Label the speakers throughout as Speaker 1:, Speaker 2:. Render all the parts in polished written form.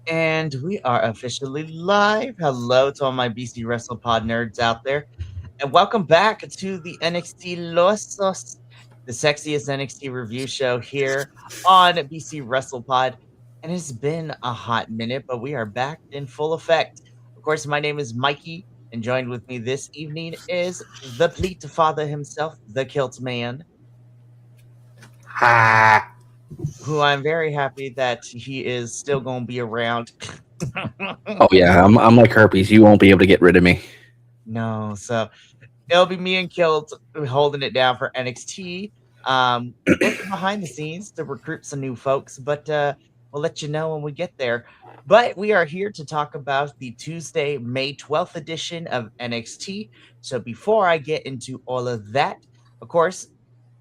Speaker 1: And we are officially live. Hello to all my BC WrestlePod nerds out there. And welcome back to the NXTilosos, the sexiest NXT review show here on BC WrestlePod. And it's been a hot minute, but we are back in full effect. Of course, my name is Mikey, and joined with me this evening is the Pleat Father himself, the Kilt Man,
Speaker 2: Ha!
Speaker 1: who I'm very happy that he is still going to be around.
Speaker 2: Oh yeah, I'm like herpes. You won't be able to get rid of me.
Speaker 1: No, so it'll be me and Kilt holding it down for NXT. Working behind the scenes to recruit some new folks, but we'll let you know when we get there. But we are here to talk about the Tuesday, May 12th edition of NXT. So before I get into all of that, of course,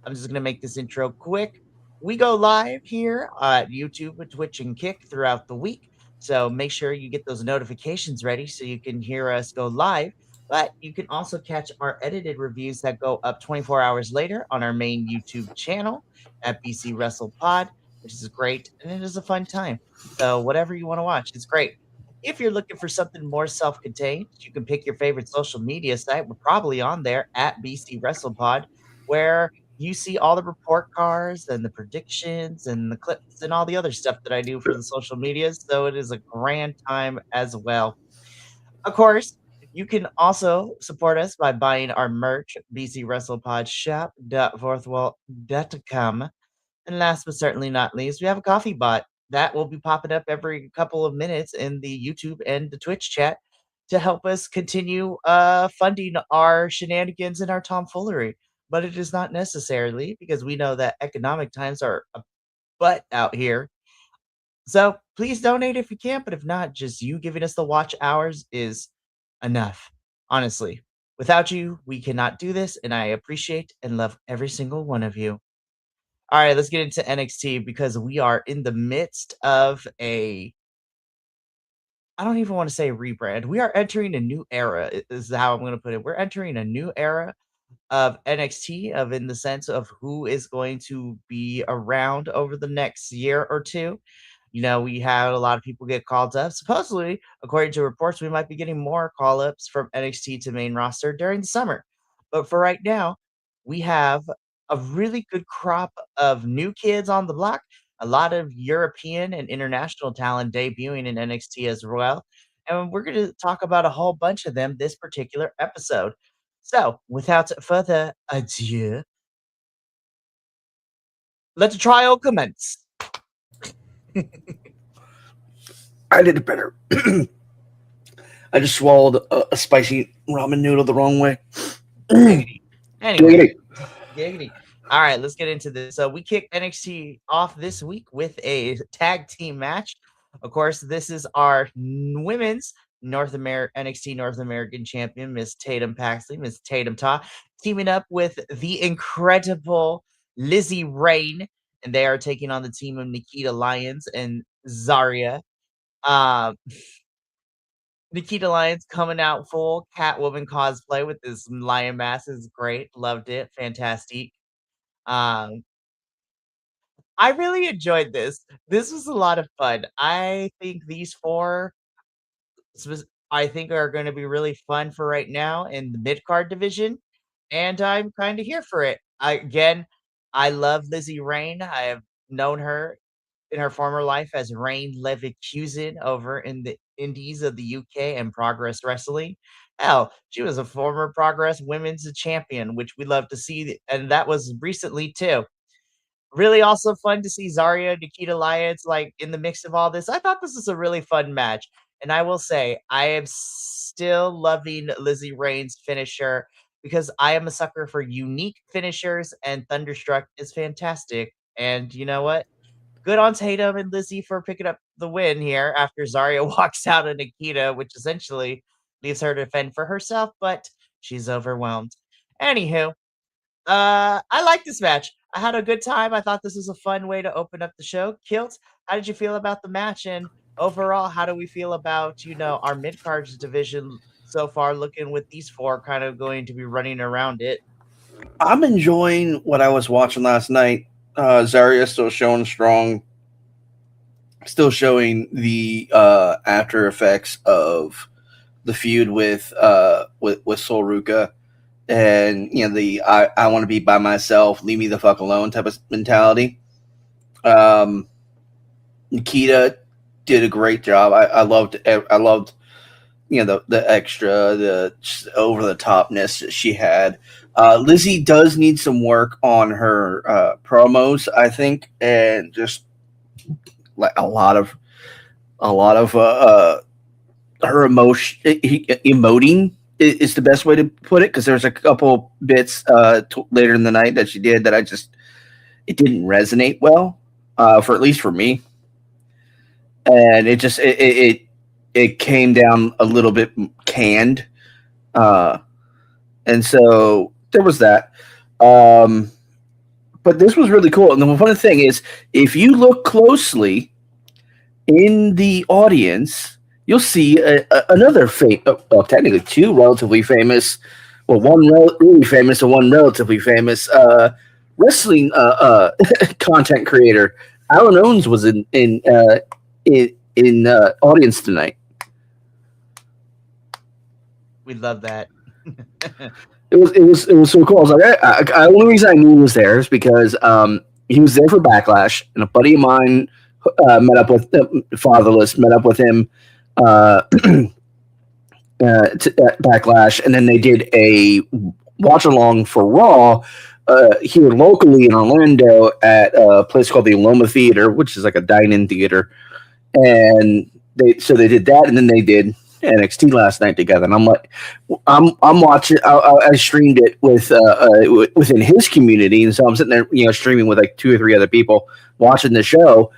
Speaker 1: I'm just going to make this intro quick. We go live here at YouTube, Twitch, and Kick throughout the week. So make sure you get those notifications ready so you can hear us go live. But you can also catch our edited reviews that go up 24 hours later on our main YouTube channel at BC Wrestle Pod, which is great. And it is a fun time. So whatever you want to watch, it's great. If you're looking for something more self contained, you can pick your favorite social media site. We're probably on there at BC WrestlePod, where you see all the report cards and the predictions and the clips and all the other stuff that I do for the social medias. So it is a grand time as well. Of course, you can also support us by buying our merch, bcwrestlepodshop.fourthwall.com. And last but certainly not least, we have a coffee bot that will be popping up every couple of minutes in the YouTube and the Twitch chat to help us continue funding our shenanigans and our tomfoolery. But it is not necessarily because we know that economic times are a butt out here. So please donate if you can, but if not, just you giving us the watch hours is enough. Honestly, without you, we cannot do this, and I appreciate and love every single one of you. All right, let's get into NXT because we are in the midst of a I don't even want to say rebrand. We are entering a new era, is how I'm going to put it. We're entering a new era of NXT, of in the sense of who is going to be around over the next year or two. You know, we had a lot of people get called up. Supposedly, according to reports, we might be getting more call ups from NXT to main roster during the summer. But for right now, we have a really good crop of new kids on the block, a lot of European and international talent debuting in NXT as well. And we're going to talk about a whole bunch of them this particular episode. So, without further ado, let the trial commence.
Speaker 2: I did it better. I just swallowed a spicy ramen noodle the wrong way.
Speaker 1: Giggity. Anyway,
Speaker 2: Giggity.
Speaker 1: giggity. All right, let's get into this. So, we kick NXT off this week with a tag team match. Of course, this is our women's NXT North American champion, Miss Tatum Paxley, Miss Tatum Ta, teaming up with the incredible Lizzie Rain, and they are taking on the team of Nikita Lyons and Zarya. Um, Nikita Lyons coming out full Catwoman cosplay with this lion mask is great. Loved it. Fantastic. Um, I really enjoyed this. This was a lot of fun. I think these four, I think, are going to be really fun for right now in the mid card division, and I'm kind of here for it. I love Lizzie Rain. I have known her in her former life as Rain Leverkusen over in the Indies of the UK and Progress Wrestling. Hell, she was a former Progress Women's Champion, which we love to see, and that was recently too. Really also fun to see Zarya, Nikita Lyons, like, in the mix of all this. I thought this was a really fun match, and I will say, I am still loving Lizzie Rain's finisher because I am a sucker for unique finishers, and Thunderstruck is fantastic. And you know what? Good on Tatum and Lizzie for picking up the win here after Zarya walks out of Nikita, which essentially leaves her to fend for herself, but she's overwhelmed. Anywho, I like this match. I had a good time. I thought this was a fun way to open up the show. Kilt, how did you feel about the match? And overall, how do we feel about, our mid cards division so far, looking with these four kind of going to be running around it?
Speaker 2: I'm enjoying what I was watching last night. Zarya still showing strong. still showing the after effects of the feud with Sol Ruka, and the I want to be by myself, leave me the fuck alone type of mentality. Um, Nikita did a great job. I loved the extra, the over the topness that she had. Lizzie does need some work on her promos, I think, and just like a lot of her emoting is the best way to put it, because there's a couple bits later in the night that she did that it didn't resonate well, for at least for me, and it came down a little bit canned, uh, and so there was that. Um, but this was really cool, and the funny thing is, if you look closely in the audience, you'll see another well, technically two relatively famous, well, one really famous and one relatively famous wrestling content creator. Alan Owens was in audience tonight.
Speaker 1: We love that.
Speaker 2: It was so cool. I was like, only reason I knew he was there is because he was there for Backlash, and a buddy of mine met up with Fatherless, met up with him uh, Backlash, and then they did a watch along for Raw here locally in Orlando at a place called the Loma Theater, which is like a dine-in theater, and they did that, and then they did NXT last night together, and I'm like, I'm watching. I streamed it within his community, and so I'm sitting there, streaming with like 2 or 3 other people watching the show,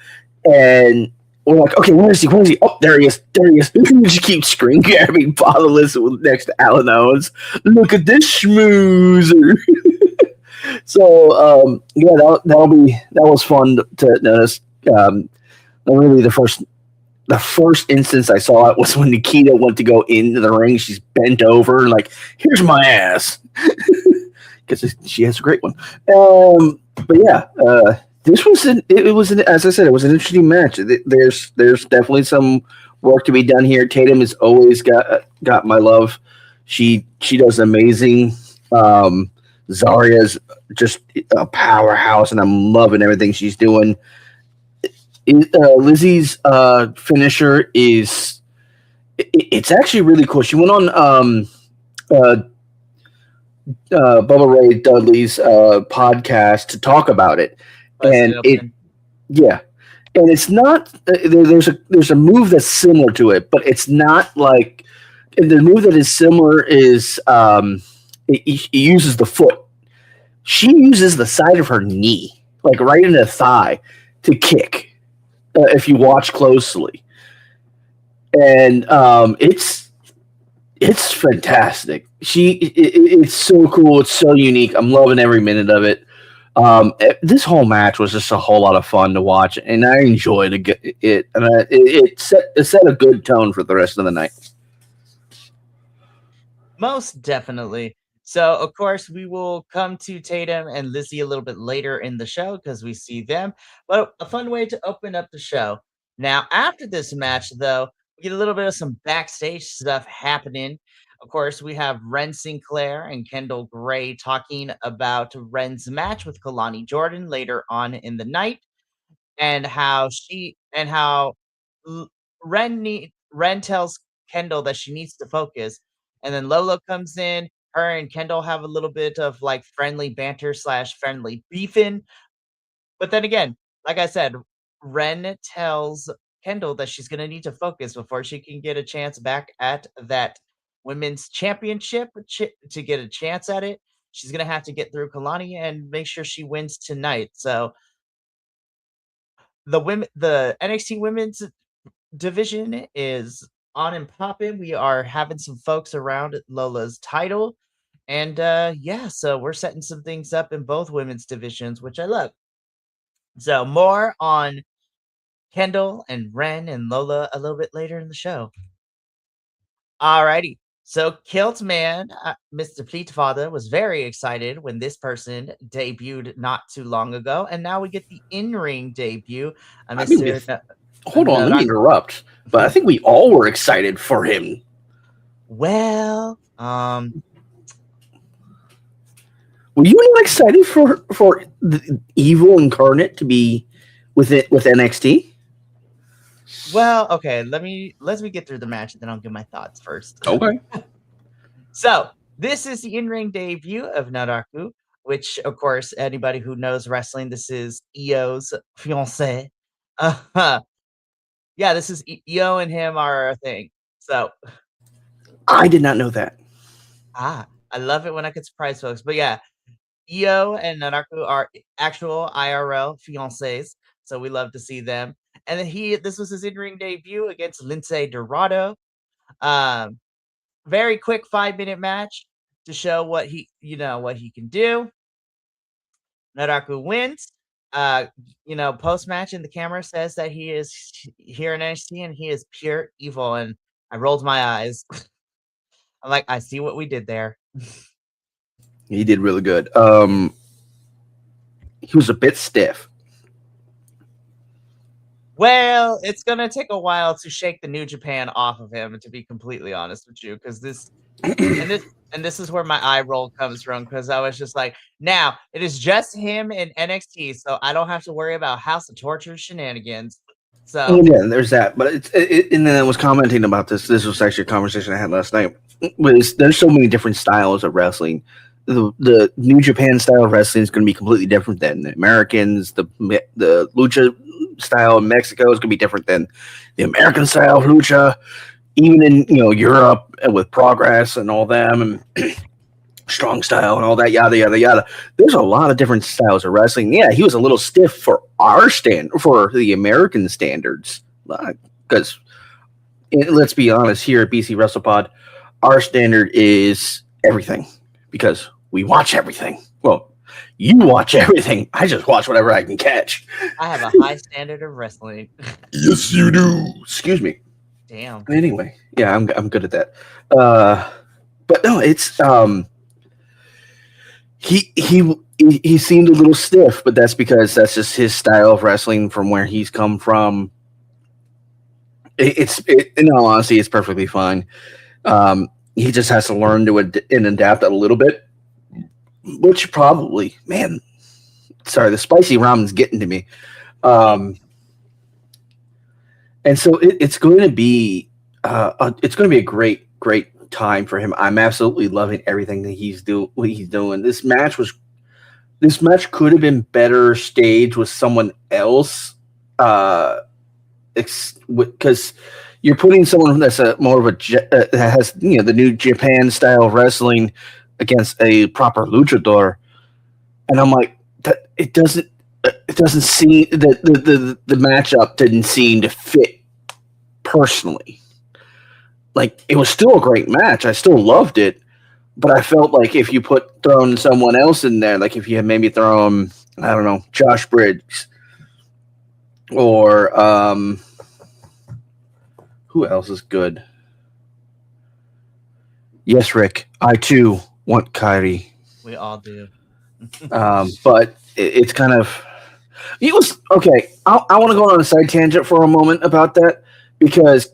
Speaker 2: and we're like, okay, where is he? Where is he? Oh, there he is. There he is. We just keep screen grabbing Fatherless next to Alan Owens. Look at this schmoozer. So yeah, that was fun to notice. Really, the first instance I saw it was when Nikita went to go into the ring. She's bent over and like, here's my ass, because she has a great one. But yeah, as I said, it was an interesting match. There's definitely some work to be done here. Tatum has always got my love. She does amazing. Zaria's just a powerhouse, and I'm loving everything she's doing. Lizzie's finisher it's actually really cool. She went on Bubba Ray Dudley's podcast to talk about it, and yeah, and it's not there's a move that's similar to it, but it's not like the move that is similar is it uses the foot. She uses the side of her knee, like right in the thigh, to kick. If you watch closely, and it's fantastic. It's so cool. It's so unique. I'm loving every minute of it. This whole match was just a whole lot of fun to watch, and I enjoyed it. And it set a good tone for the rest of the night.
Speaker 1: Most definitely. So, of course, we will come to Tatum and Lizzie a little bit later in the show because we see them. But a fun way to open up the show. Now, after this match, though, we get a little bit of some backstage stuff happening. Of course, we have Ren Sinclair and Kendall Gray talking about Ren's match with Kalani Jordan later on in the night, and how L- Ren tells Kendall that she needs to focus, and then Lola comes in. Her and Kendall have a little bit of like friendly banter slash friendly beefing, but then again, like I said, Ren tells Kendall that she's gonna need to focus before she can get a chance back at that women's championship. To get a chance at it, she's gonna have to get through Kalani and make sure she wins tonight. So the NXT women's division is on and popping. We are having some folks around Lola's title. And yeah, so we're setting some things up in both women's divisions, which I love. So more on Kendall and Ren and Lola a little bit later in the show. Alrighty. So Kilt Man, Mr. Fleetfather, was very excited when this person debuted not too long ago, and now we get the in-ring debut.
Speaker 2: I mean,
Speaker 1: Mr.
Speaker 2: Hold on, let me interrupt. But I think we all were excited for him.
Speaker 1: Well,
Speaker 2: were you not excited for the Evil Incarnate to be with NXT?
Speaker 1: Well, okay. Let me get through the match, and then I'll give my thoughts first.
Speaker 2: Okay.
Speaker 1: So this is the in-ring debut of Naraku, which, of course, anybody who knows wrestling, this is Io's fiance. Yeah, this is Io and him are a thing. So
Speaker 2: I did not know that.
Speaker 1: I love it when I can surprise folks. But yeah, Io and Naraku are actual IRL fiancés, so we love to see them. And then this was his in-ring debut against Lince Dorado. Um, very quick 5-minute match to show what he can do. Naraku wins. Post match, and the camera says that he is here in NXT and he is pure evil. And I rolled my eyes. I'm like, I see what we did there.
Speaker 2: He did really good. He was a bit stiff.
Speaker 1: Well, it's gonna take a while to shake the New Japan off of him, to be completely honest with you, because this is where my eye roll comes from, because I was just like, now it is just him in NXT, so I don't have to worry about House of Torture shenanigans. So
Speaker 2: yeah, there's that. But and then I was commenting about this. This was actually a conversation I had last night. There's so many different styles of wrestling. The New Japan style of wrestling is going to be completely different than the Americans. The lucha style in Mexico is going to be different than the American style of lucha. Even in Europe with Progress and all them and Strong Style and all that yada yada yada. There's a lot of different styles of wrestling. Yeah, he was a little stiff for for the American standards, because let's be honest, here at BC WrestlePod, our standard is everything because we watch everything. Well, you watch everything. I just watch whatever I can catch.
Speaker 1: I have a high standard of wrestling.
Speaker 2: Yes, you do. Excuse me.
Speaker 1: Damn.
Speaker 2: Anyway, yeah, I'm good at that. But no, it's he seemed a little stiff, but that's because that's just his style of wrestling from where he's come from. In all honesty, it's perfectly fine. He just has to learn to adapt a little bit, which probably, man, sorry, the spicy ramen's getting to me. And so it's going to be a great time for him. I'm absolutely loving everything that he's doing. This match could have been better staged with someone else, because you're putting someone that's more of that has the New Japan style of wrestling against a proper luchador, and I'm like, that it doesn't seem the matchup didn't seem to fit personally. Like, it was still a great match. I still loved it, but I felt like if you thrown someone else in there, like if you had maybe thrown, I don't know, Josh Briggs or who else is good? Yes, Rick. I too want Kyrie.
Speaker 1: We all do.
Speaker 2: But it's kind of. It was okay. I want to go on a side tangent for a moment about that, because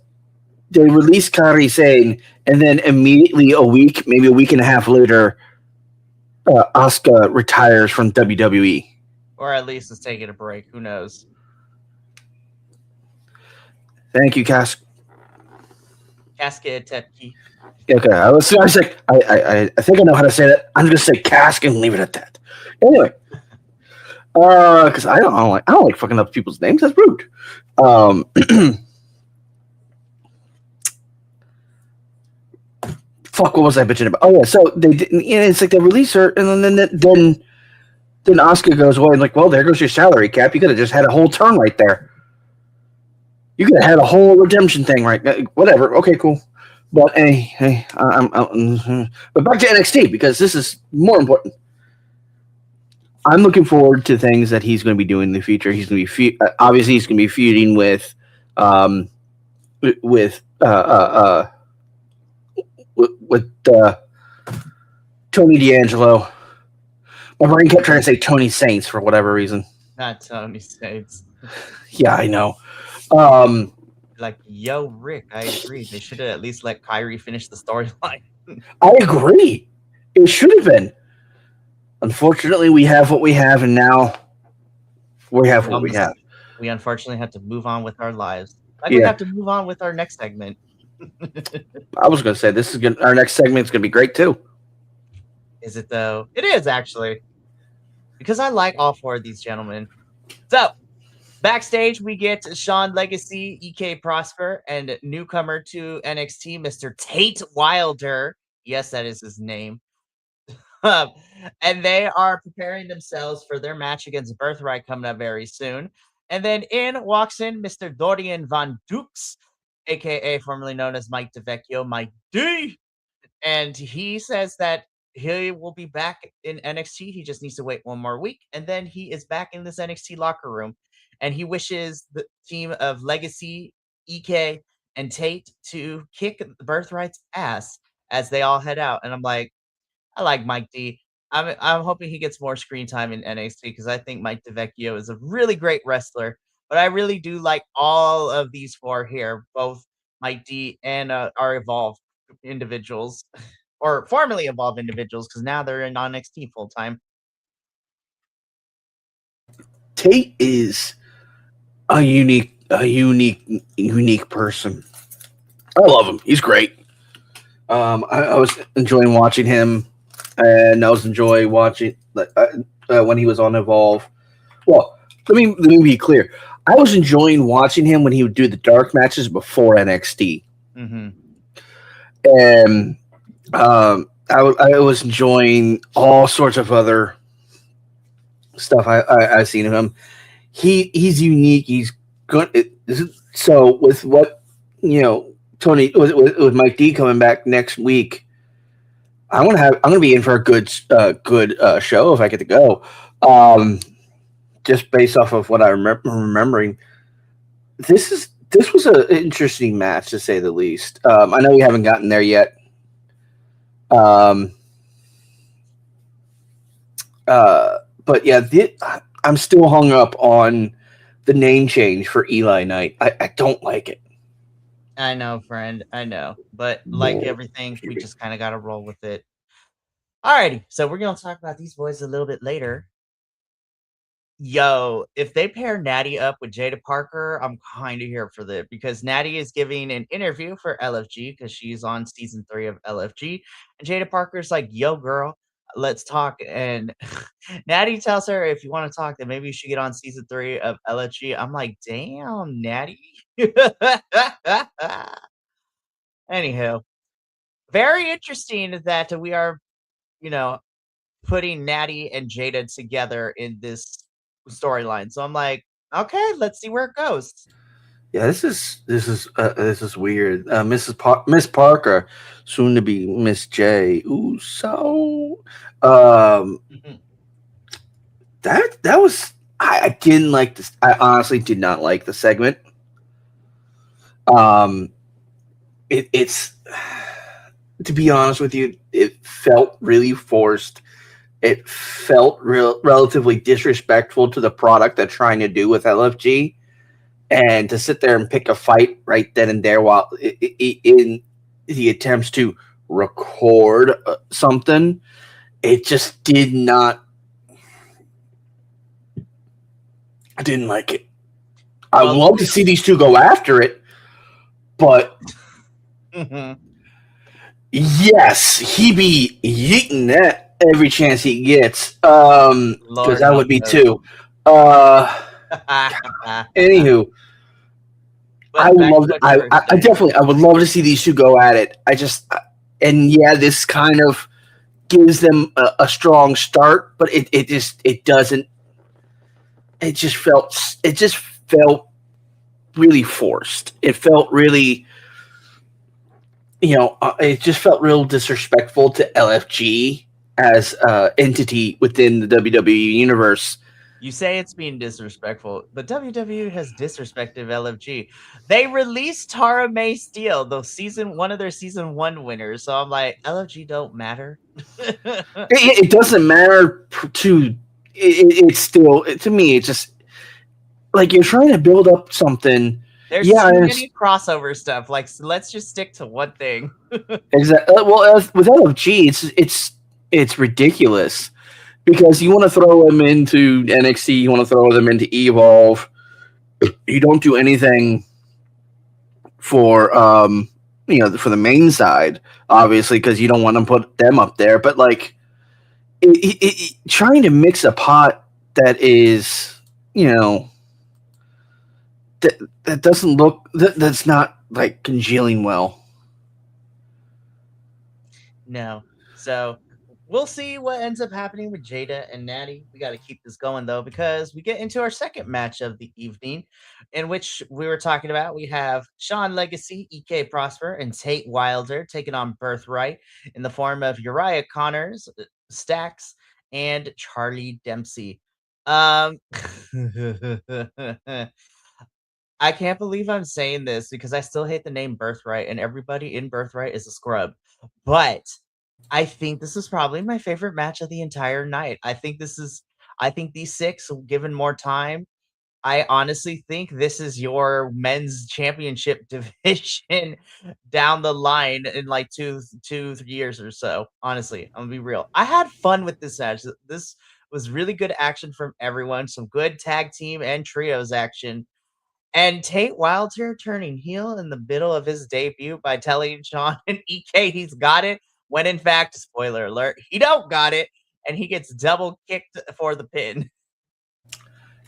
Speaker 2: they released Kairi Sane, and then immediately maybe a week and a half later, Asuka retires from WWE.
Speaker 1: Or at least is taking a break. Who knows?
Speaker 2: Thank you, Casket
Speaker 1: Tepki.
Speaker 2: Okay, I was like, I think I know how to say that. I'm just gonna say Cask and leave it at that. Anyway, because I don't like fucking up people's names. That's rude. Fuck, what was I bitching about? Oh yeah, so they didn't. It's like they release her, and then Asuka goes away, and like, well, there goes your salary cap. You could have just had a whole turn right there. You could have had a whole redemption thing, right? Whatever. Okay, cool. But hey, but back to NXT, because this is more important. I'm looking forward to things that he's going to be doing in the future. He's going to be obviously he's going to be feuding with Tony D'Angelo. My brain kept trying to say Tony Saints for whatever reason.
Speaker 1: Not Tony Saints.
Speaker 2: Yeah, I know. Um,
Speaker 1: Like, yo, Rick, I agree. They should have at least let Kyrie finish the storyline.
Speaker 2: I agree. It should have been. Unfortunately, we have what we have, and now we have
Speaker 1: We
Speaker 2: what we
Speaker 1: almost,
Speaker 2: have.
Speaker 1: we unfortunately have to move on with our lives. Like we
Speaker 2: Yeah,
Speaker 1: have to move on with our next segment.
Speaker 2: I was going to say this is going. Our next segment is going to be great too.
Speaker 1: Is it though? It is actually because I like all four of these gentlemen. So backstage, we get Sean Legacy, EK Prosper, and newcomer to NXT, Mr. Tate Wilder. Yes, that is his name. Um, and they are preparing themselves for their match against Birthright coming up very soon. And then in walks in Mr. Dorian Von Dukes, aka formerly known as Mike DeVecchio, Mike D. And he says that he will be back in NXT. He just needs to wait one more week, and then he is back in this NXT locker room. And he wishes the team of Legacy, EK, and Tate to kick the Birthright's ass as they all head out. And I'm like, I like Mike D. I'm hoping he gets more screen time in NXT because I think Mike DeVecchio is a really great wrestler. But I really do like all of these four here, both Mike D and our evolved individuals or formerly evolved individuals because now they're in NXT full time.
Speaker 2: Tate is a unique person. I love him. He's great. I was enjoying watching him, and I was enjoying watching when he was on Evolve. Well, let me be clear. I was enjoying watching him when he would do the dark matches before NXT, and I was enjoying all sorts of other stuff I've seen of him. He's unique. He's good. So with what Tony with Mike D coming back next week, I'm gonna be in for a good show if I get to go. Just based off of what I remembering, this was an interesting match to say the least. I know we haven't gotten there yet. But yeah, I'm still hung up on the name change for Eli Knight. I don't like it.
Speaker 1: I know, friend. I know. But like everything, we just kind of got to roll with it. Alrighty. So we're going to talk about these boys a little bit later. Yo, if they pair Natty up with Jada Parker, I'm kind of here for that because Natty is giving an interview for LFG because she's on season 3 of LFG. And Jada Parker's like, yo, girl, let's talk. And Natty tells her, if you want to talk, then maybe you should get on season 3 of LFG. I'm like, damn, Natty. Anywho, very interesting that we are, putting Natty and Jada together in this storyline. So I'm like, okay, let's see where it goes.
Speaker 2: Yeah, this is weird. Miss Parker, soon to be Miss J. Ooh, so that was I didn't like this. I honestly did not like the segment. It's to be honest with you, it felt really forced. It felt relatively disrespectful to the product they're trying to do with LFG, and to sit there and pick a fight right then and there while in the attempts to record something, it just did not. I didn't like it. I would love to see these two go after it, but yes, he be yeeting that every chance he gets. Because I would be too. Anywho, I would love. I definitely. I would love to see these two go at it. This kind of gives them a strong start, but it doesn't. It just felt really forced. It felt really. It just felt real disrespectful to LFG as entity within the WWE universe.
Speaker 1: You say it's being disrespectful, but WWE has disrespected LFG. They released Tara May Steele, one of their season 1 winners. So I'm like, LFG don't matter.
Speaker 2: It doesn't matter to. It's still to me. It's just like you're trying to build up something.
Speaker 1: There's
Speaker 2: Yeah,
Speaker 1: too many crossover stuff. Like, so let's just stick to one thing.
Speaker 2: exactly. Well, with LFG, it's ridiculous because you want to throw them into NXT, you want to throw them into Evolve. You don't do anything for for the main side, obviously, because you don't want to put them up there. But like trying to mix a pot that is you know that doesn't look that's not like congealing well.
Speaker 1: No. So we'll see what ends up happening with Jada and Natty. We got to keep this going though, because we get into our second match of the evening, in which we were talking about. We have Sean Legacy, EK Prosper, and Tate Wilder taking on Birthright in the form of Uriah Connors, Stax, and Charlie Dempsey. Um, I can't believe I'm saying this because I still hate the name Birthright, and everybody in Birthright is a scrub. But I think this is probably my favorite match of the entire night. I think these six, given more time, I honestly think this is your men's championship division down the line in like 3 years or so. Honestly, I'm gonna be real. I had fun with this match. This was really good action from everyone. Some good tag team and trios action. And Tate Wilder turning heel in the middle of his debut by telling Sean and EK he's got it, when in fact, spoiler alert, he don't got it, and he gets double kicked for the pin.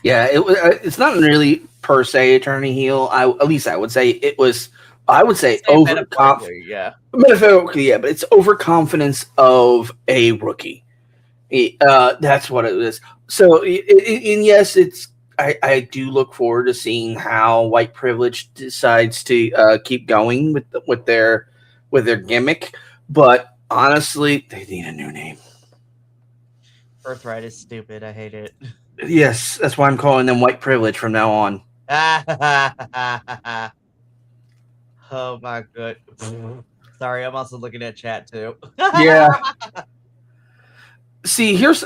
Speaker 2: Yeah, it's not really per se turning heel. At least I would say it was. I would say
Speaker 1: Metaphorically, yeah.
Speaker 2: metaphorically, yeah, but it's overconfidence of a rookie. That's what it is. So, and yes, I do look forward to seeing how white privilege decides to keep going with their gimmick. But honestly, they need a new name.
Speaker 1: Birthright is stupid. I hate it.
Speaker 2: Yes, that's why I'm calling them white privilege from now on.
Speaker 1: Oh my god. Sorry, I'm also looking at chat too.
Speaker 2: Yeah. See, here's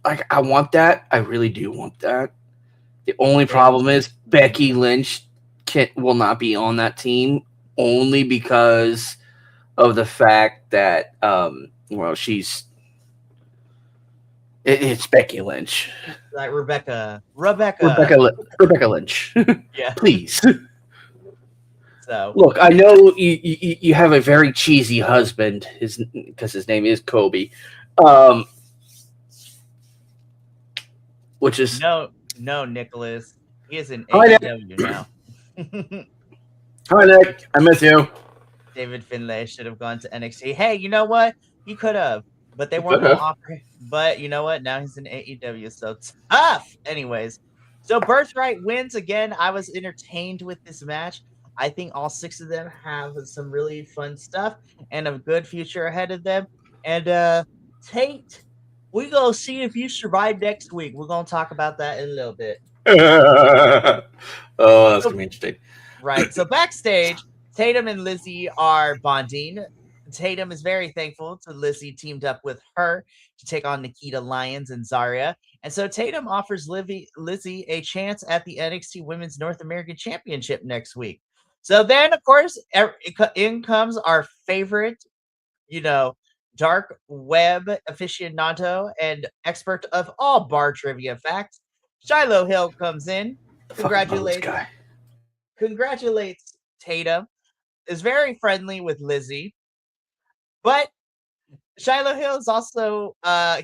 Speaker 2: like I want that. I really do want that. The only problem is Becky Lynch will not be on that team only because of the fact that she's it's Becky Lynch.
Speaker 1: Like Rebecca
Speaker 2: Lynch.
Speaker 1: Yeah.
Speaker 2: Please.
Speaker 1: So
Speaker 2: look, I know you have a very cheesy husband, because his name is Kobe, which is
Speaker 1: no, Nicholas. He is in AEW now.
Speaker 2: Hi Nick, I miss you.
Speaker 1: David Finlay should have gone to NXT. Hey, you know what? He could have, but they weren't going to offer. But you know what? Now he's in AEW, so tough. Anyways, so Birthright wins again. I was entertained with this match. I think all six of them have some really fun stuff and a good future ahead of them. And Tate, we're going to see if you survive next week. We're going to talk about that in a little bit.
Speaker 2: Oh, that's going to be interesting.
Speaker 1: Right. So backstage, Tatum and Lizzie are bonding. Tatum is very thankful to Lizzie teamed up with her to take on Nikita Lyons and Zarya. And so Tatum offers Lizzie a chance at the NXT Women's North American Championship next week. So then, of course, in comes our favorite, dark web aficionado and expert of all bar trivia facts. Shiloh Hill comes in. Congratulates Tatum. Is very friendly with Lizzie. But Shiloh Hill is also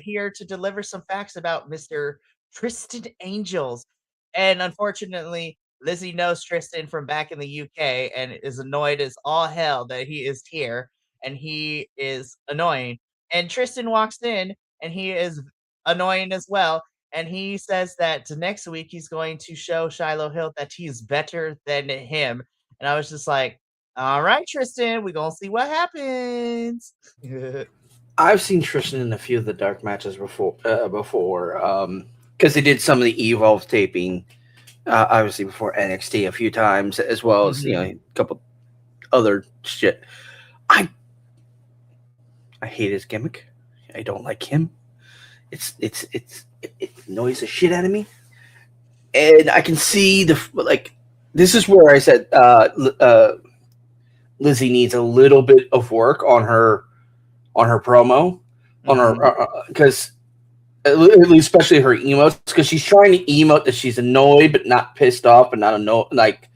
Speaker 1: here to deliver some facts about Mr. Tristan Angels. And unfortunately, Lizzie knows Tristan from back in the UK and is annoyed as all hell that he is here. And he is annoying. And Tristan walks in and he is annoying as well. And he says that next week he's going to show Shiloh Hill that he's better than him. And I was just like, all right, Tristan, we're going to see what happens.
Speaker 2: I've seen Tristan in a few of the dark matches before, because they did some of the Evolve taping, obviously before NXT a few times, as well as a couple other shit. I hate his gimmick. I don't like him. It annoys the shit out of me, and I can see this is where I said Lizzie needs a little bit of work on her promo, on her because at least especially her emotes, because she's trying to emote that she's annoyed but not pissed off, but not annoyed. Like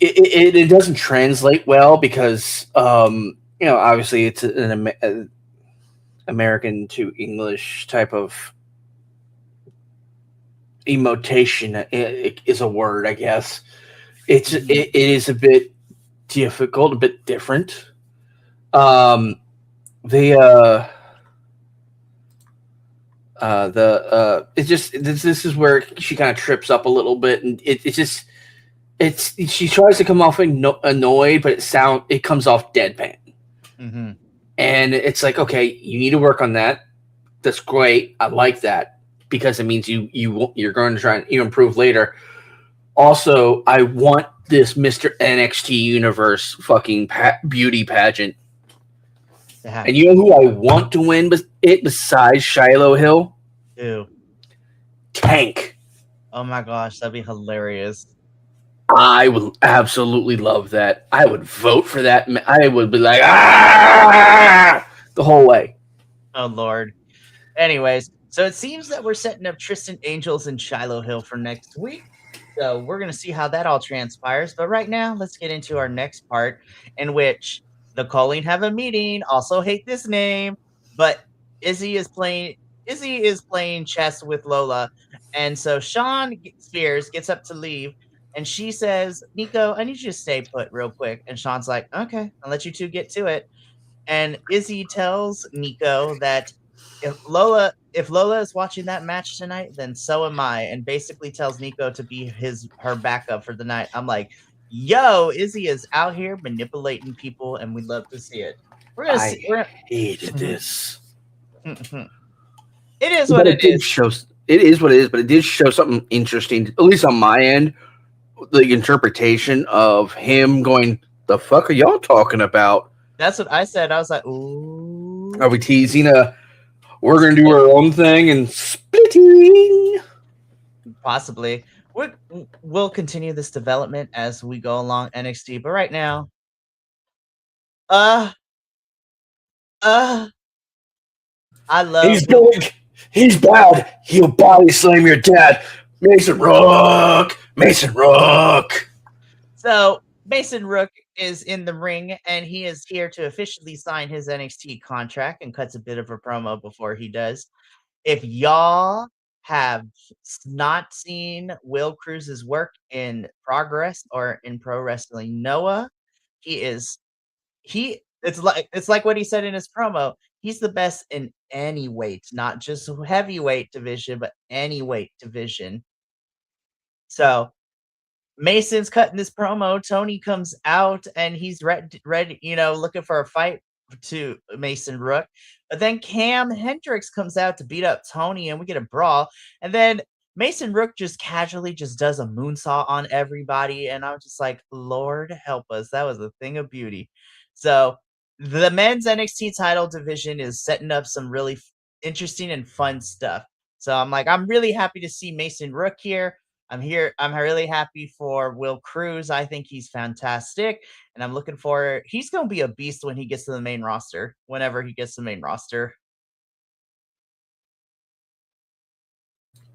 Speaker 2: it doesn't translate well because obviously it's an American to English type of emotation is a word, I guess. It is a bit difficult, a bit different. The it's just this is where she kind of trips up a little bit, and she tries to come off annoyed, but it comes off deadpan, and it's like, okay, you need to work on that. That's great. I like that because it means you're going to try and improve later. Also, I want this Mr. NXT Universe fucking beauty pageant. Yeah. And you know who I want to win besides Shiloh Hill?
Speaker 1: Who?
Speaker 2: Tank.
Speaker 1: Oh my gosh, that'd be hilarious.
Speaker 2: I would absolutely love that. I would vote for that. I would be like, the whole way.
Speaker 1: Oh, Lord. Anyways, so it seems that we're setting up Tristan Angels and Shiloh Hill for next week. So we're going to see how that all transpires. But right now, let's get into our next part in which the Colleen have a meeting. Also hate this name, but Izzy is playing chess with Lola. And so Sean Spears gets up to leave, and she says, Nico, I need you to stay put real quick. And Sean's like, okay, I'll let you two get to it. And Izzy tells Nico that if Lola is watching that match tonight, then so am I, and basically tells Nico to be her backup for the night. I'm like, yo, Izzy is out here manipulating people, and we love to see it.
Speaker 2: I hated this.
Speaker 1: It is what it is.
Speaker 2: It is what it is, but it did show something interesting, at least on my end. The interpretation of him going, the fuck are y'all talking about?
Speaker 1: That's what I said. I was like, ooh.
Speaker 2: Are we teasing we're going to do our own thing and splitting?
Speaker 1: Possibly. We'll continue this development as we go along NXT. But right now, I love.
Speaker 2: He's big. He's bad. He'll body slam your dad. Mason Rook.
Speaker 1: So Mason Rook is in the ring, and he is here to officially sign his NXT contract, and cuts a bit of a promo before he does. If y'all have not seen Will Cruz's work in Progress or in Pro Wrestling Noah, it's like what he said in his promo. He's the best in any weight, not just heavyweight division, but any weight division. So Mason's cutting this promo. Tony comes out, and he's ready, looking for a fight to Mason Rook. But then Cam Hendricks comes out to beat up Tony, and we get a brawl. And then Mason Rook just casually just does a moonsault on everybody. And I was just like, Lord help us. That was a thing of beauty. So the men's NXT title division is setting up some really interesting and fun stuff. So I'm really happy to see Mason Rook here. I'm really happy for Will Cruz. I think he's fantastic, and I'm looking forward. He's going to be a beast when he gets to the main roster, whenever he gets to the main roster.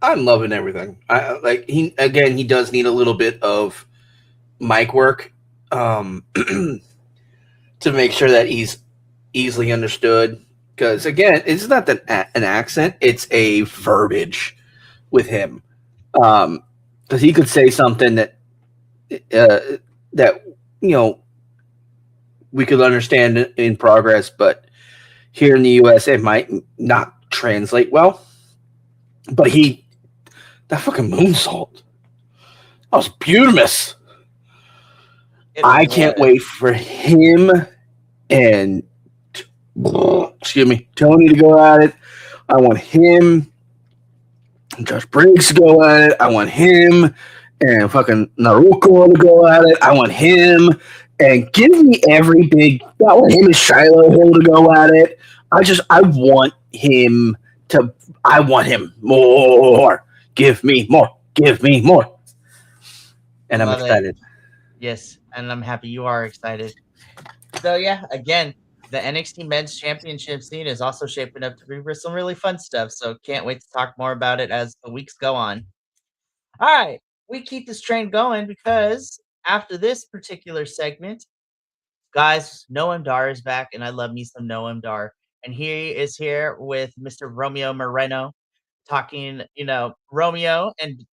Speaker 2: I'm loving everything. He does need a little bit of mic work to make sure that he's easily understood. Because again, it's not an accent; it's a verbiage with him. Because he could say something that we could understand in Progress, but here in the U.S. it might not translate well. But that fucking moonsault, that was beautiful. I can't wait for him and Tony to go at it. I want him. Josh Briggs to go at it. I want him and fucking Naruko to go at it. I want him and give me every big. I want him and Shiloh Hill to go at it. I want him more. Give me more. and I'm
Speaker 1: Love it.
Speaker 2: excited.
Speaker 1: Yes, and I'm happy you are excited. So yeah, again, the NXT Men's Championship scene is also shaping up to be some really fun stuff. So can't wait to talk more about it as the weeks go on. All right, we keep this train going because after this particular segment, guys, Noam Dar is back, and I love me some Noam Dar. And he is here with Mr. Romeo Moreno, talking. Romeo and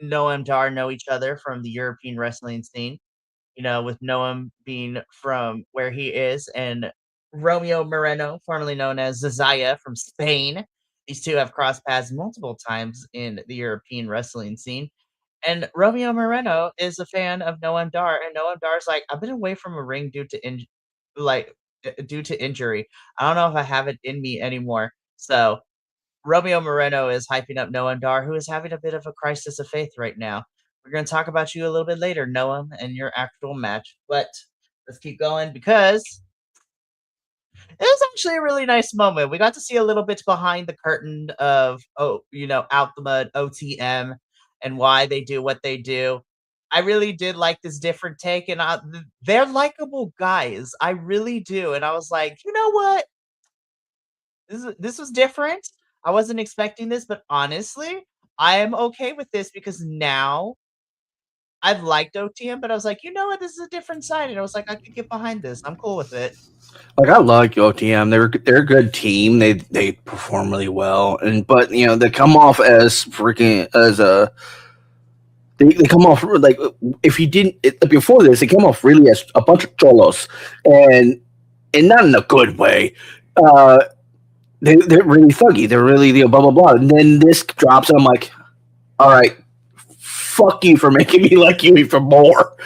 Speaker 1: Noam Dar know each other from the European wrestling scene. With Noam being from where he is, and Romeo Moreno, formerly known as Zazaya from Spain. These two have crossed paths multiple times in the European wrestling scene. And Romeo Moreno is a fan of Noam Dar, and Noam Dar's like, I've been away from a ring due to injury. I don't know if I have it in me anymore. So Romeo Moreno is hyping up Noam Dar, who is having a bit of a crisis of faith right now. We're going to talk about you a little bit later, Noam, and your actual match. But let's keep going because it was actually a really nice moment. We got to see a little bit behind the curtain of Out the Mud OTM and why they do what they do. I really did like this different take, and they're likable guys. I really do, and I was like, you know what? This was different. I wasn't expecting this, but honestly, I am okay with this because now I've liked OTM, but I was like, you know what? This is a different side, and I was like, I could get behind this. I'm cool with it.
Speaker 2: Like I like OTM. They're a good team. They perform really well, but they come off as freaking as a they come off like if you didn't before this, they came off really as a bunch of cholos, and not in a good way. They're really thuggy. They're really blah blah blah. And then this drops, and I'm like, all right, fuck you for making me like you even more.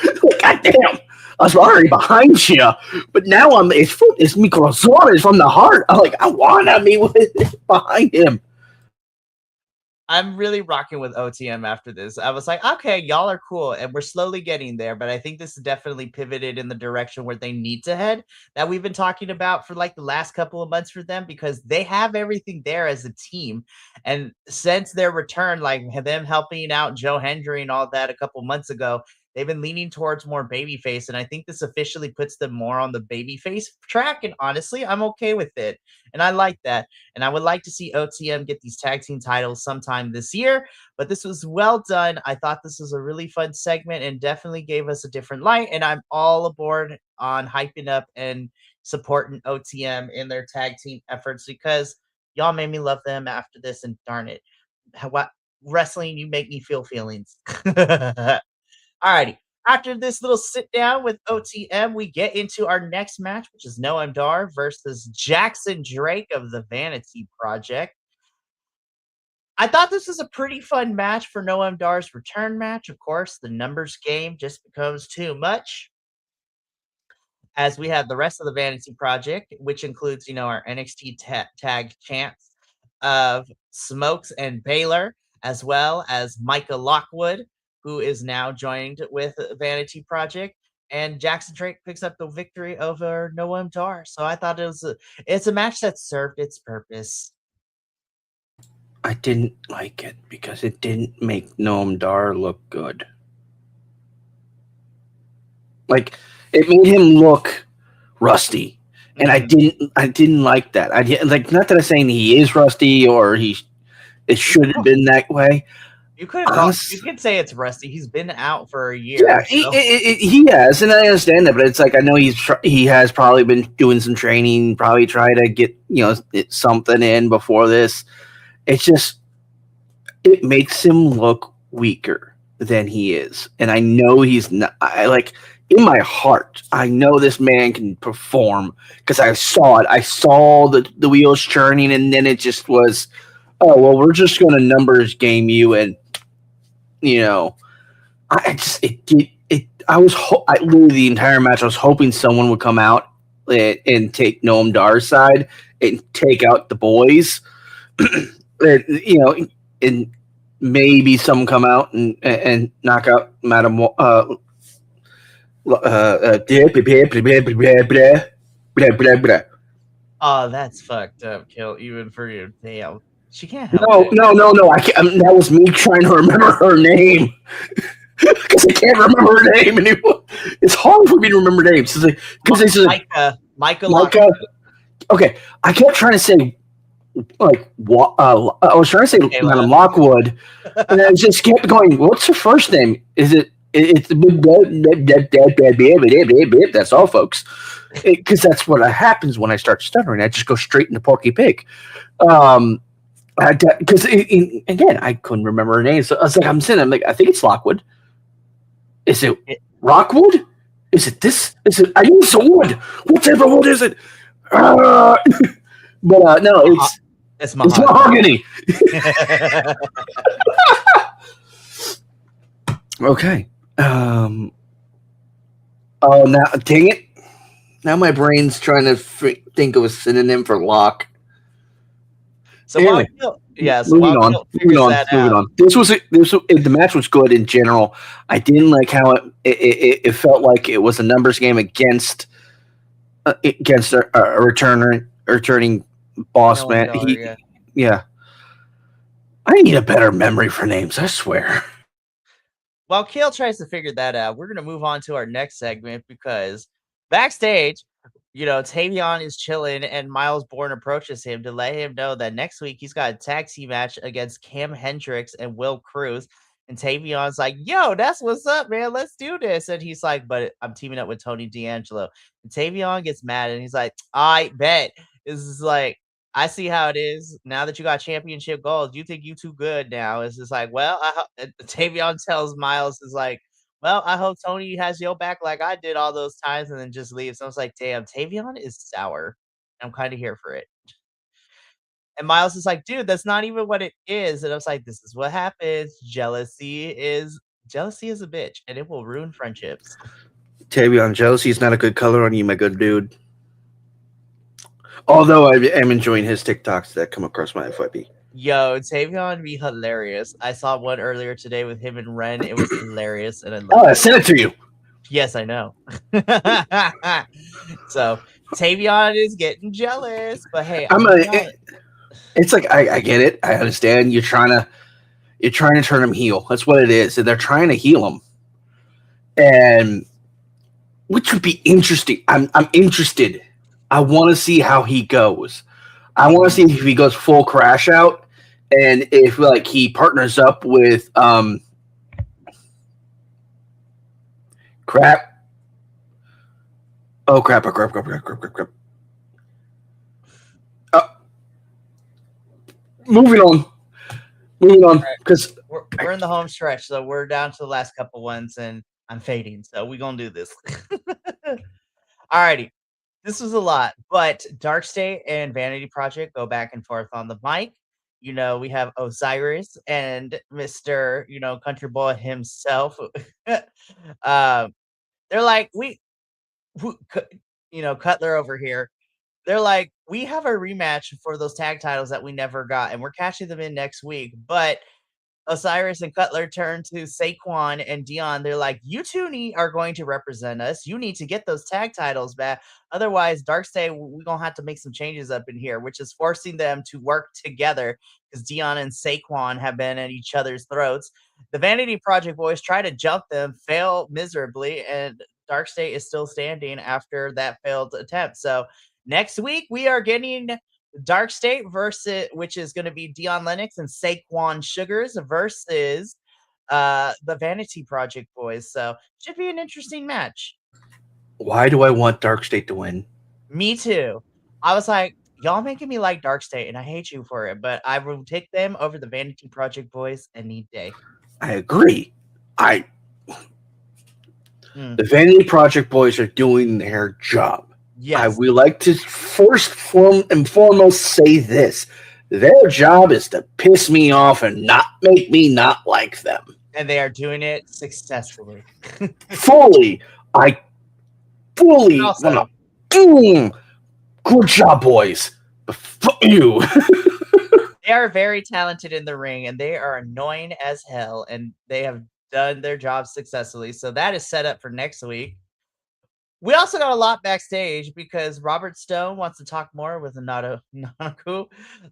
Speaker 2: God damn. I was already behind you, but now it's mi corazón. It's from the heart. I'm like, I wanna be behind him.
Speaker 1: I'm really rocking with OTM after this. I was like, okay, y'all are cool, and we're slowly getting there. But I think this is definitely pivoted in the direction where they need to head that we've been talking about for like the last couple of months for them because they have everything there as a team. And since their return, like them helping out Joe Hendry and all that a couple months ago, they've been leaning towards more babyface. And I think this officially puts them more on the babyface track. And honestly, I'm okay with it. And I like that. And I would like to see OTM get these tag team titles sometime this year. But this was well done. I thought this was a really fun segment and definitely gave us a different light. And I'm all aboard on hyping up and supporting OTM in their tag team efforts because y'all made me love them after this. And darn it, what wrestling, you make me feel feelings. Alrighty. After this little sit down with OTM, we get into our next match, which is Noam Dar versus Jackson Drake of the Vanity Project. I thought this was a pretty fun match for Noam Dar's return match. Of course, the numbers game just becomes too much. As we have the rest of the Vanity Project, which includes, our NXT tag champs of Smokes and Baylor, as well as Micah Lockwood, who is now joined with Vanity Project. And Jackson Drake picks up the victory over Noam Dar. So I thought it's a match that served its purpose.
Speaker 2: I didn't like it because it didn't make Noam Dar look good. Like it made him look rusty, and I didn't like that. I didn't like, not that I'm saying he is rusty or it should have been that way.
Speaker 1: You could say it's rusty. He's been out for a year.
Speaker 2: Yeah, he has, and I understand that. But it's like I know he has probably been doing some training, probably try to get something in before this. It's just it makes him look weaker than he is, and I know he's not. In my heart, I know this man can perform because I saw it. I saw the wheels churning, and then it just was, oh well, we're just going to numbers game you, and I literally the entire match I was hoping someone would come out and take Noam Dar's side and take out the boys, and maybe someone come out and knock out Madam.
Speaker 1: Oh, that's fucked up, Kill. Even for you, she can't help it.
Speaker 2: No. I can't, that was me trying to remember her name. because I can't remember her name anymore. It's hard for me to remember names because it's like
Speaker 1: Micah
Speaker 2: Micah. Okay, I kept trying to say like I was trying to say
Speaker 1: Kayla.
Speaker 2: Madam Lockwood, and I just kept going. What's her first name? Is it? It's that's all, folks. Because that's what happens when I start stuttering. I just go straight into Porky Pig. Because again, I couldn't remember her name. So I was like, I'm sitting. I'm like, I think it's Lockwood. Is it Rockwood? Is it this? Is it? I use a wood. Whatever wood is it? But no,
Speaker 1: it's
Speaker 2: mahogany. Okay. Oh, now dang it! Now my brain's trying to think of a synonym for lock.
Speaker 1: So
Speaker 2: anyway, moving on. The match was good in general. I didn't like how it felt like it was a numbers game against a returning boss man. Yeah. I need a better memory for names, I swear.
Speaker 1: While Kale tries to figure that out, we're going to move on to our next segment because backstage, Tavion is chilling and Miles Bourne approaches him to let him know that next week he's got a tag team match against Cam Hendricks and Will Cruz. And Tavion's like, yo, that's what's up, man. Let's do this. And he's like, but I'm teaming up with Tony D'Angelo. And Tavion gets mad and he's like, I bet. This is like, I see how it is. Now that you got championship gold, you think you too good now. It's just like, well, Tavion tells Miles is like, well, I hope Tony has your back like I did all those times, and then just leaves. So I was like, damn, Tavion is sour. I'm kind of here for it. And Miles is like, dude, that's not even what it is. And I was like, this is what happens. Jealousy is a bitch, and it will ruin friendships.
Speaker 2: Tavion, jealousy is not a good color on you, my good dude. Although I am enjoying his TikToks that come across my FYP.
Speaker 1: Yo, Tavion would be hilarious. I saw one earlier today with him and Ren. It was hilarious, and I loved
Speaker 2: I sent it to you.
Speaker 1: Yes, I know. So Tavion is getting jealous, but hey,
Speaker 2: it's like I get it. I understand. You're trying to turn him heel. That's what it is. And they're trying to heal him, and which would be interesting. I'm interested. I want to see how he goes. I want to see if he goes full crash out, and if like he partners up with crap. Oh crap! Moving on, because
Speaker 1: we're in the home stretch, so we're down to the last couple ones, and I'm fading, so we're gonna do this. Alrighty, this was a lot, but Dark State and Vanity Project go back and forth on the mic. We have Osiris and Mr. Country Boy himself. They're like, Cutler over here. They're like, we have a rematch for those tag titles that we never got, and we're cashing them in next week. But Osiris and Cutler turn to Saquon and Dion. They're like, you two are going to represent us. You need to get those tag titles back. Otherwise, Darkseid, we're going to have to make some changes up in here, which is forcing them to work together because Dion and Saquon have been at each other's throats. The Vanity Project boys try to jump them, fail miserably, and Darkseid is still standing after that failed attempt. So next week, we are getting Dark State which is going to be Dion Lennox and Saquon Sugars versus the Vanity Project boys. So should be an interesting match.
Speaker 2: Why do I want Dark State to win?
Speaker 1: Me too. I was like, y'all making me like Dark State, and I hate you for it, but I will take them over the Vanity Project boys any day.
Speaker 2: I agree. The Vanity Project boys are doing their job.
Speaker 1: Yes.
Speaker 2: I would like to foremost say this. Their job is to piss me off and not make me not like them.
Speaker 1: And they are doing it successfully.
Speaker 2: I fully want to. Good job, boys. But fuck you.
Speaker 1: They are very talented in the ring, and they are annoying as hell, and they have done their job successfully. So that is set up for next week. We also got a lot backstage because Robert Stone wants to talk more with Nanaku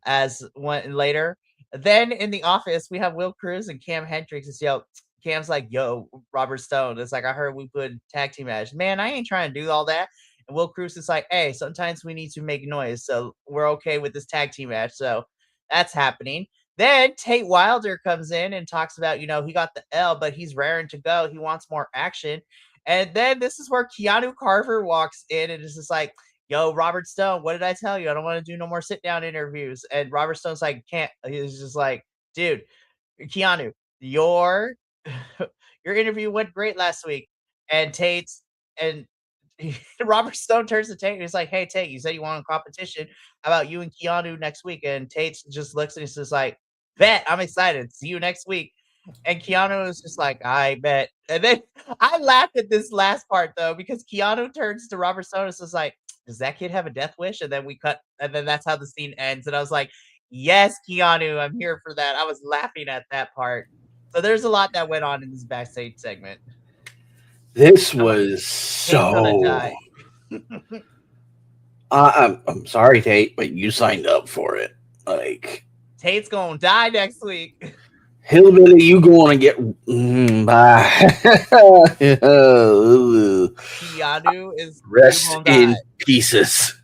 Speaker 1: as one later. Then in the office, we have Will Cruz and Cam Hendricks. Yo, Cam's like, yo, Robert Stone. It's like, I heard we put tag team match. Man, I ain't trying to do all that. And Will Cruz is like, hey, sometimes we need to make noise. So we're okay with this tag team match. So that's happening. Then Tate Wilder comes in and talks about, he got the L, but he's raring to go. He wants more action. And then this is where Keanu Carver walks in and is just like, yo, Robert Stone, what did I tell you? I don't want to do no more sit down interviews. And Robert Stone's like, can't. He's just like, dude, Keanu, your your interview went great last week. And Tate's and Robert Stone turns to Tate and he's like, hey, Tate, you said you want a competition. How about you and Keanu next week? And Tate just looks and he's just like, bet, I'm excited. See you next week. And Keanu is just like, I bet. And then I laughed at this last part though, because Keanu turns to Robert Stone and is like, does that kid have a death wish? And then we cut, and then that's how the scene ends. And I was like, yes, Keanu, I'm here for that. I was laughing at that part. So there's a lot that went on in this backstage segment.
Speaker 2: This was
Speaker 1: Tate's gonna
Speaker 2: so.
Speaker 1: die.
Speaker 2: I'm sorry, Tate, but you signed up for it. Like,
Speaker 1: Tate's gonna die next week.
Speaker 2: hillbilly, you going to get bye.
Speaker 1: Keanu is
Speaker 2: Rest in pieces,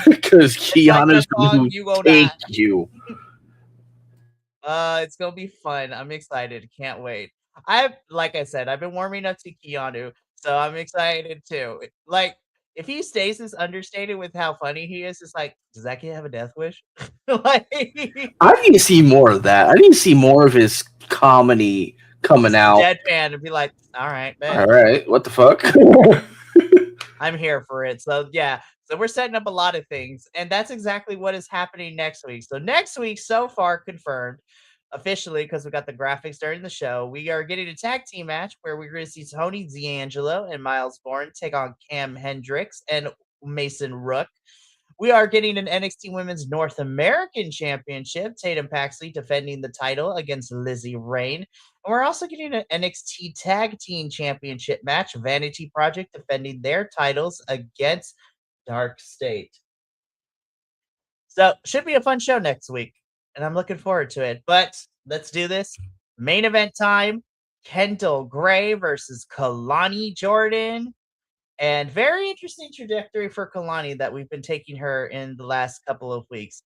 Speaker 2: because Keanu's going to take you.
Speaker 1: It's gonna be fun. I'm excited. Can't wait. Like I said, I've been warming up to Keanu, so I'm excited too. Like, if he stays this understated with how funny he is, it's like, does that kid have a death wish?
Speaker 2: Like, I need to see more of that. I need to see more of his comedy coming out.
Speaker 1: Deadpan and be like, all right,
Speaker 2: what the fuck?
Speaker 1: I'm here for it. So yeah. So we're setting up a lot of things, and that's exactly what is happening next week. So next week, so far confirmed, officially, because we got the graphics during the show, we are getting a tag team match where we're going to see Tony D'Angelo and Miles Bourne take on Cam Hendricks and Mason Rook. We are getting an NXT Women's North American Championship, Tatum Paxley defending the title against Lizzie Rain. And we're also getting an NXT Tag Team Championship match, Vanity Project defending their titles against Dark State. So, should be a fun show next week, and I'm looking forward to it. But let's do this. Main event time, Kendall Gray versus Kalani Jordan. And very interesting trajectory for Kalani that we've been taking her in the last couple of weeks.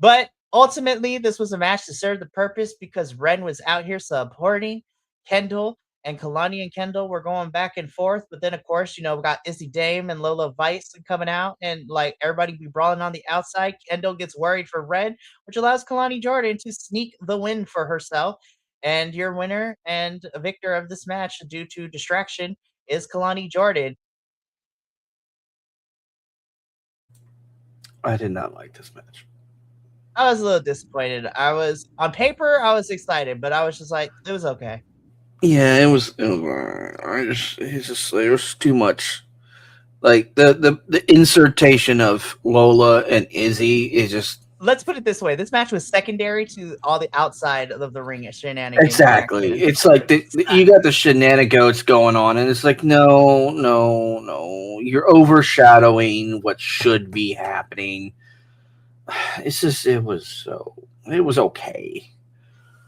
Speaker 1: But ultimately, this was a match to serve the purpose because Ren was out here supporting Kendall, and Kalani and Kendall were going back and forth. But then, of course, we got Izzy Dame and Lola Vice coming out, and like everybody be brawling on the outside. Kendall gets worried for Ren, which allows Kalani Jordan to sneak the win for herself. And your winner and victor of this match, due to distraction, is Kalani Jordan.
Speaker 2: I did not like this match.
Speaker 1: I was a little disappointed. On paper, I was excited, but I was just like, it was okay.
Speaker 2: Yeah, it was there was too much. Like the insertion of Lola and Izzy is just.
Speaker 1: Let's put it this way: this match was secondary to all the outside of the ring shenanigans.
Speaker 2: Exactly. It's like you got the shenanigans going on, and it's like, no, you're overshadowing what should be happening. It's just, it was okay.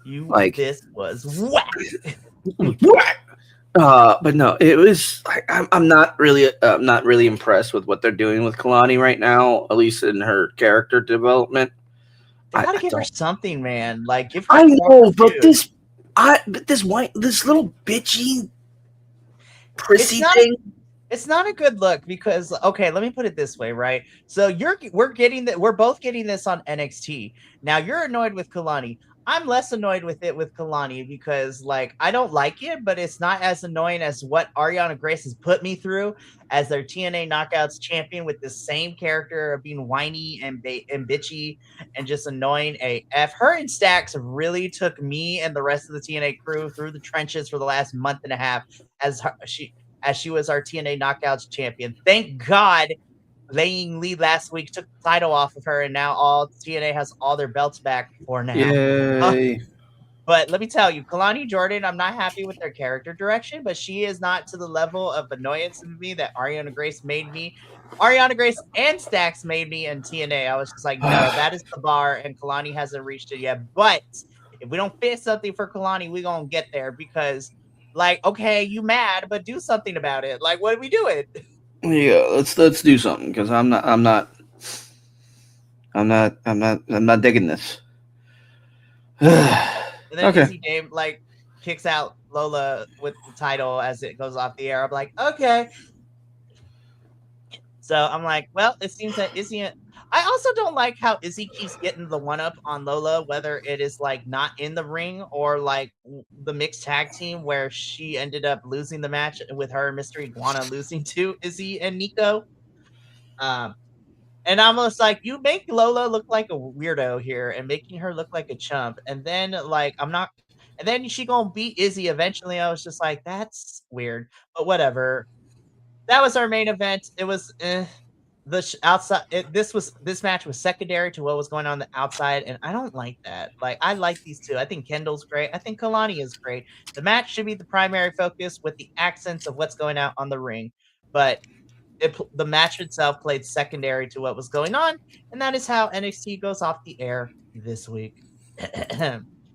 Speaker 1: This was whack.
Speaker 2: But no, it was. I'm not really impressed with what they're doing with Kalani right now, at least in her character development.
Speaker 1: They gotta give her something, man. Like, give her.
Speaker 2: I know, but this little bitchy, prissy thing.
Speaker 1: It's not a good look because, okay, let me put it this way, right? So we're both getting this on NXT. Now you're annoyed with Kalani. I'm less annoyed with it with Kalani because, like, I don't like it, but it's not as annoying as what Ariana Grace has put me through as their TNA Knockouts champion with the same character of being whiny and bitchy and just annoying AF. Her and Stax really took me and the rest of the TNA crew through the trenches for the last month and a half as she was our TNA Knockouts champion. Thank God Laying Lee last week took the title off of her, and now all TNA has all their belts back for now.
Speaker 2: Yay.
Speaker 1: But let me tell you, Kalani Jordan, I'm not happy with their character direction, but she is not to the level of annoyance to me that Ariana Grace made me. Ariana Grace and Stax made me in TNA. I was just like, no, that is the bar, and Kalani hasn't reached it yet. But If we don't fix something for Kalani, we're gonna get there because, like, okay, you mad, but do something about it. Like, what are we doing?
Speaker 2: Yeah, let's do something because I'm not digging this.
Speaker 1: And then
Speaker 2: Okay.
Speaker 1: Izzy Dame like kicks out Lola with the title as it goes off the air. I'm like, okay. So I'm like, well, it seems that Izzy. I also don't like how Izzy keeps getting the one up on Lola, whether it is like not in the ring or like the mixed tag team where she ended up losing the match with her and Mystery Iguana losing to Izzy and Nico. Um, and I'm almost like, you make Lola look like a weirdo here and making her look like a chump. And then like I'm not and then she gonna beat Izzy eventually. I was just like, that's weird. But whatever. That was our main event. It was outside this match was secondary to what was going on the outside, and I don't like that. Like I like these two. I think Kendall's great. I think Kalani is great. The match should be the primary focus with the accents of what's going out on the ring. But the match itself played secondary to what was going on, and that is how NXT goes off the air this week.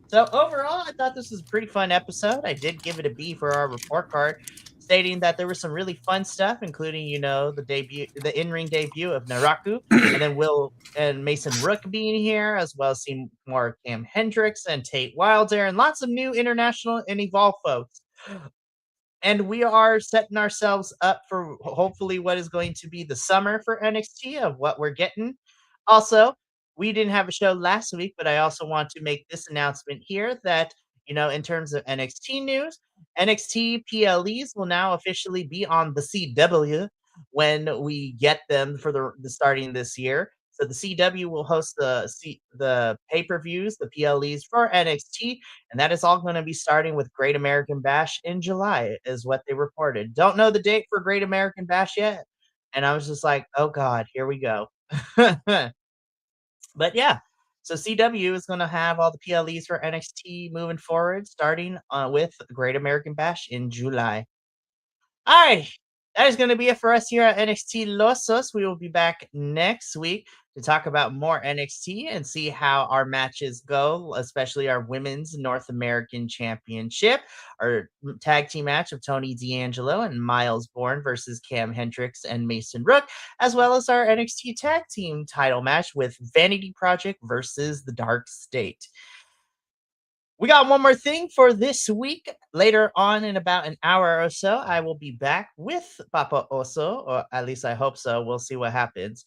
Speaker 1: So overall, I thought this was a pretty fun episode. I did give it a B for our report card, stating that there was some really fun stuff, including the in-ring debut of Naraku, and then Will and Mason Rook being here, as well as seeing more Cam Hendricks and Tate Wilder, and lots of new international and Evolve folks. And we are setting ourselves up for hopefully what is going to be the summer for NXT of what we're getting. Also, we didn't have a show last week, but I also want to make this announcement here that, in terms of NXT news, NXT PLEs will now officially be on the CW when we get them for the starting this year. So the CW will host the pay-per-views, the PLEs for NXT, and that is all going to be starting with Great American Bash in July, is what they reported. Don't know the date for Great American Bash yet. And I was just like, oh God, here we go. But yeah, so CW is going to have all the PLEs for NXT moving forward, starting with Great American Bash in July. All right. That is going to be it for us here at NXTilosos. We will be back next week to talk about more NXT and see how our matches go, especially our Women's North American Championship, our tag team match of Tony D'Angelo and Miles Bourne versus Cam Hendricks and Mason Rook, as well as our NXT tag team title match with Vanity Project versus the Dark State. We got one more thing for this week. Later on, in about an hour or so, I will be back with Papa Oso, or at least I hope so. We'll see what happens.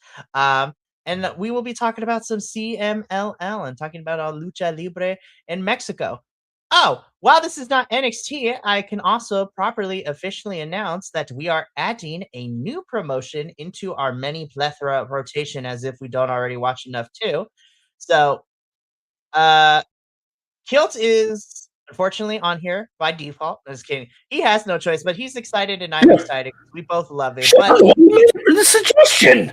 Speaker 1: And we will be talking about some CMLL and talking about our Lucha Libre in Mexico. Oh, while this is not NXT, I can also properly officially announce that we are adding a new promotion into our many plethora rotation as if we don't already watch enough too. So, uh, Kilt is unfortunately on here by default. I'm just kidding. He has no choice, but he's excited and I'm excited because we both love it. But
Speaker 2: The suggestion.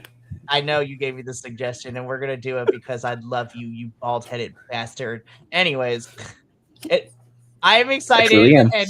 Speaker 1: I know you gave me the suggestion, and we're gonna do it because I love you, you bald-headed bastard. Anyways, I am excited, and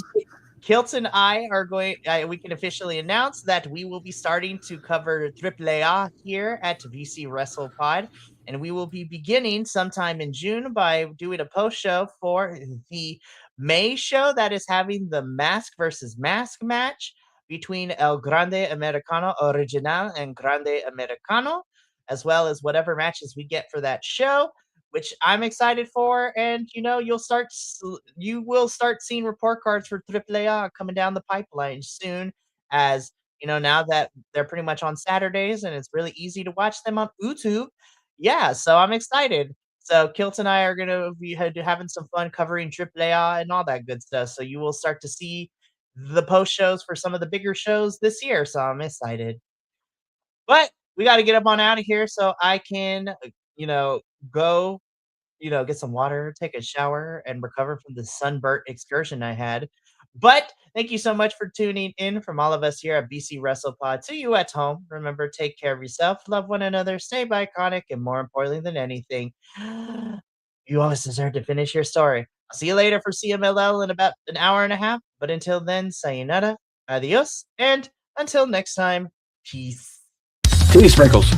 Speaker 1: Kilt and I are going. We can officially announce that we will be starting to cover AAA here at VC Wrestle Pod, and we will be beginning sometime in June by doing a post show for the May show that is having the mask versus mask match between El Grande Americano Original and Grande Americano, as well as whatever matches we get for that show, which I'm excited for. And you will start seeing report cards for AAA coming down the pipeline soon, as now that they're pretty much on Saturdays and it's really easy to watch them on YouTube. Yeah, so I'm excited. So Kilt and I are gonna be having some fun covering AAA and all that good stuff. So you will start to see the post shows for some of the bigger shows this year. So I'm excited. But we got to get up on out of here so I can, go get some water, take a shower, and recover from the sunburnt excursion I had. But thank you so much for tuning in from all of us here at BC WrestlePod to you at home. Remember, take care of yourself, love one another, stay iconic, and more importantly than anything, you always deserve to finish your story. I'll see you later for CMLL in about an hour and a half. But until then, sayonara, adios, and until next time, peace.
Speaker 2: Please, Sprinkles.